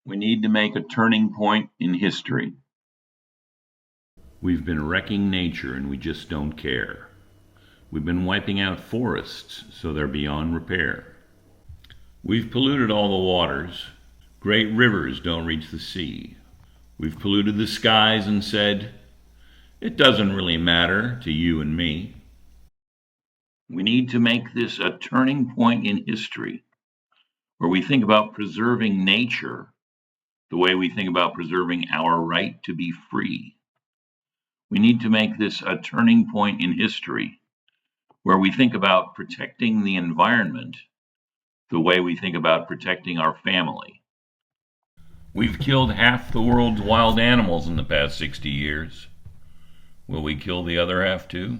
We need to make a turning point in history. We've been wrecking nature and we just don't care. We've been wiping out forests so they're beyond repair. We've polluted all the waters. Great rivers don't reach the sea. We've polluted the skies and said, it doesn't really matter to you and me. We need to make this a turning point in history where we think about preserving nature the way we think about preserving our right to be free. We need to make this a turning point in history where we think about protecting the environment the way we think about protecting our family. We've killed half the world's wild animals in the past 60 years. Will we kill the other half too?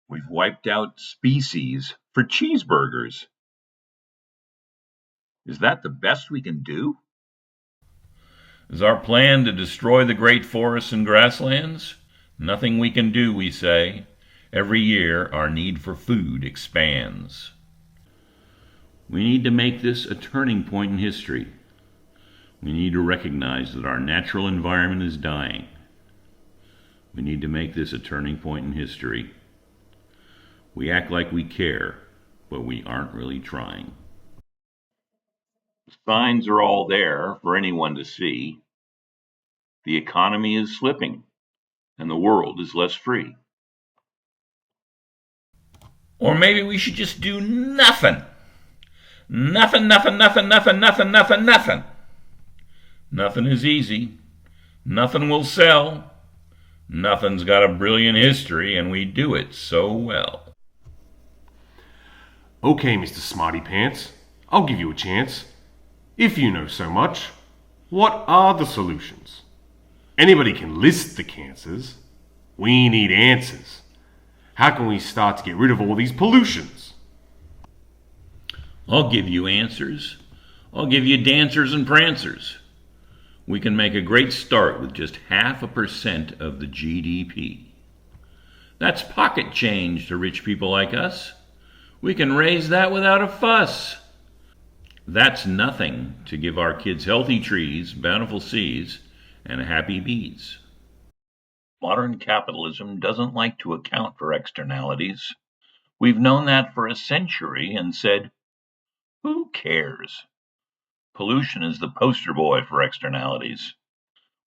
We've wiped out species for cheeseburgers. Is that the best we can do? Is our plan to destroy the great forests and grasslands? Nothing we can do, we say. Every year, our need for food expands. We need to make this a turning point in history. We need to recognize that our natural environment is dying. We need to make this a turning point in history. We act like we care, but we aren't really trying. The signs are all there for anyone to see. The economy is slipping, and the world is less free. Or maybe we should just do nothing. Nothing, nothing, nothing, nothing, nothing, nothing, nothing. Nothing is easy. Nothing will sell. Nothing's got a brilliant history, and we do it so well. Okay, Mr. Smarty Pants, I'll give you a chance. If you know so much, what are the solutions? Anybody can list the cancers. We need answers. How can we start to get rid of all these pollutions? I'll give you answers. I'll give you dancers and prancers. We can make a great start with just 0.5% of the GDP. That's pocket change to rich people like us. We can raise that without a fuss. That's nothing to give our kids healthy trees, bountiful seas, and happy bees. Modern capitalism doesn't like to account for externalities. We've known that for a century and said, who cares? Pollution is the poster boy for externalities.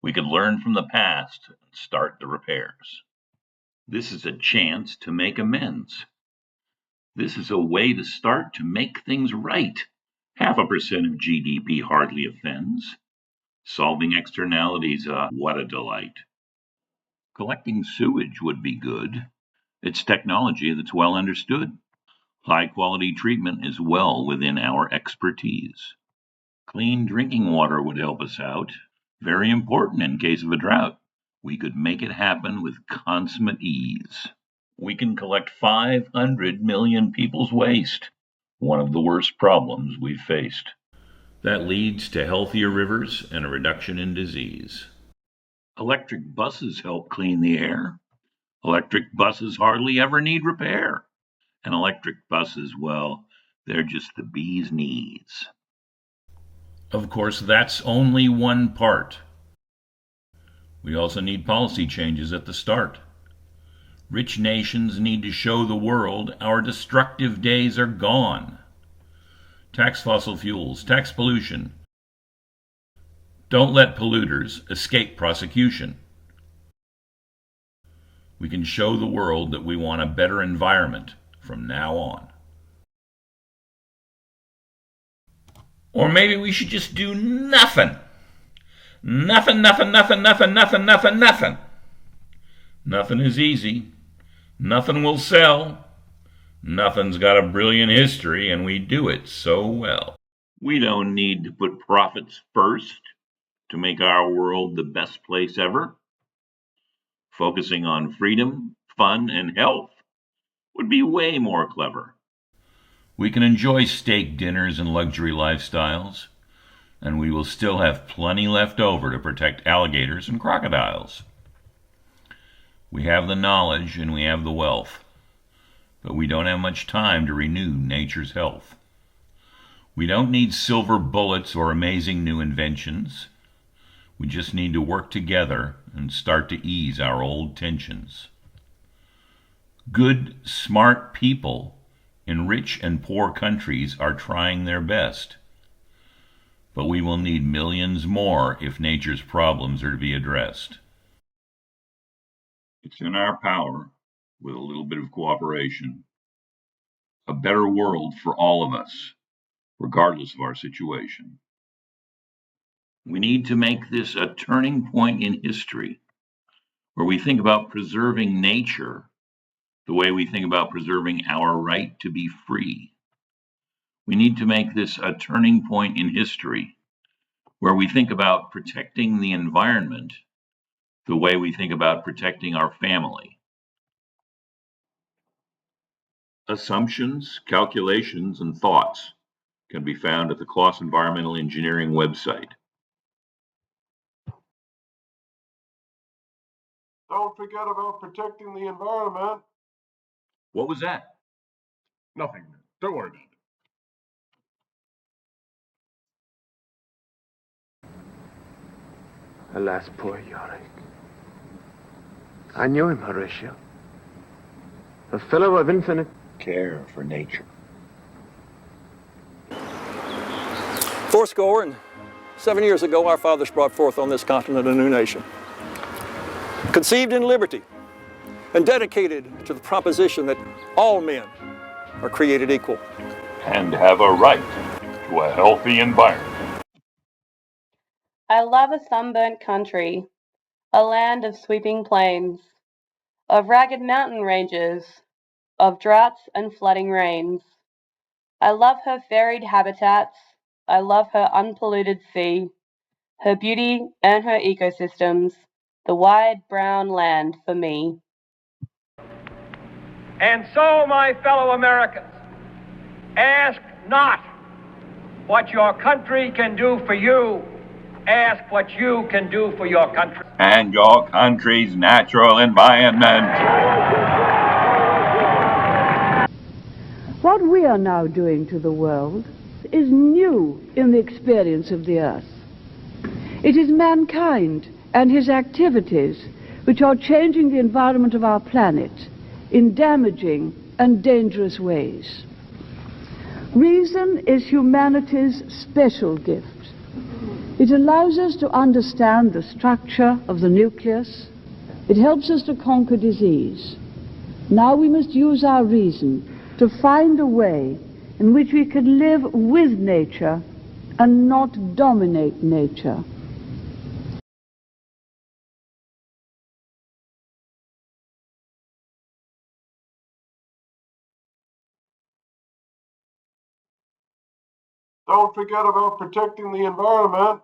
We could learn from the past and start the repairs. This is a chance to make amends. This is a way to start to make things right. 0.5% of GDP hardly offends. Solving externalities, what a delight. Collecting sewage would be good. It's technology that's well understood. High-quality treatment is well within our expertise. Clean drinking water would help us out. Very important in case of a drought. We could make it happen with consummate ease. We can collect 500 million people's waste, one of the worst problems we've faced. That leads to healthier rivers and a reduction in disease. Electric buses help clean the air. Electric buses hardly ever need repair. And electric buses, well, they're just the bee's knees. Of course, that's only one part. We also need policy changes at the start. Rich nations need to show the world our destructive days are gone. Tax fossil fuels, tax pollution. Don't let polluters escape prosecution. We can show the world that we want a better environment from now on. Or maybe we should just do nothing. Nothing, nothing, nothing, nothing, nothing, nothing, nothing. Nothing is easy. Nothing will sell. Nothing's got a brilliant history, and we do it so well. We don't need to put profits first to make our world the best place ever. Focusing on freedom, fun, and health would be way more clever. We can enjoy steak dinners and luxury lifestyles, and we will still have plenty left over to protect alligators and crocodiles. We have the knowledge and we have the wealth, but we don't have much time to renew nature's health. We don't need silver bullets or amazing new inventions. We just need to work together and start to ease our old tensions. Good, smart people in rich and poor countries are trying their best. But we will need millions more if nature's problems are to be addressed. It's in our power, with a little bit of cooperation, a better world for all of us, regardless of our situation. We need to make this a turning point in history where we think about preserving nature the way we think about preserving our right to be free. We need to make this a turning point in history where we think about protecting the environment the way we think about protecting our family. Assumptions, calculations, and thoughts can be found at the Kloss Environmental Engineering website. Don't forget about protecting the environment. What was that? Nothing. Don't worry about it. Alas, poor Yorick. I knew him, Horatio. A fellow of infinite Care for nature. Fourscore and 7 years ago, our fathers brought forth on this continent a new nation, conceived in liberty and dedicated to the proposition that all men are created equal And have a right to a healthy environment. I love a sunburnt country, a land of sweeping plains, of ragged mountain ranges, of droughts and flooding rains. I love her varied habitats, I love her unpolluted sea, her beauty and her ecosystems, the wide brown land for me. And so, my fellow Americans, ask not what your country can do for you, ask what you can do for your country. And your country's natural environment. What we are now doing to the world is new in the experience of the earth. It is mankind and his activities which are changing the environment of our planet in damaging and dangerous ways. Reason is humanity's special gift. It allows us to understand the structure of the nucleus. It helps us to conquer disease. Now we must use our reason to find a way in which we can live with nature and not dominate nature. Don't forget about protecting the environment.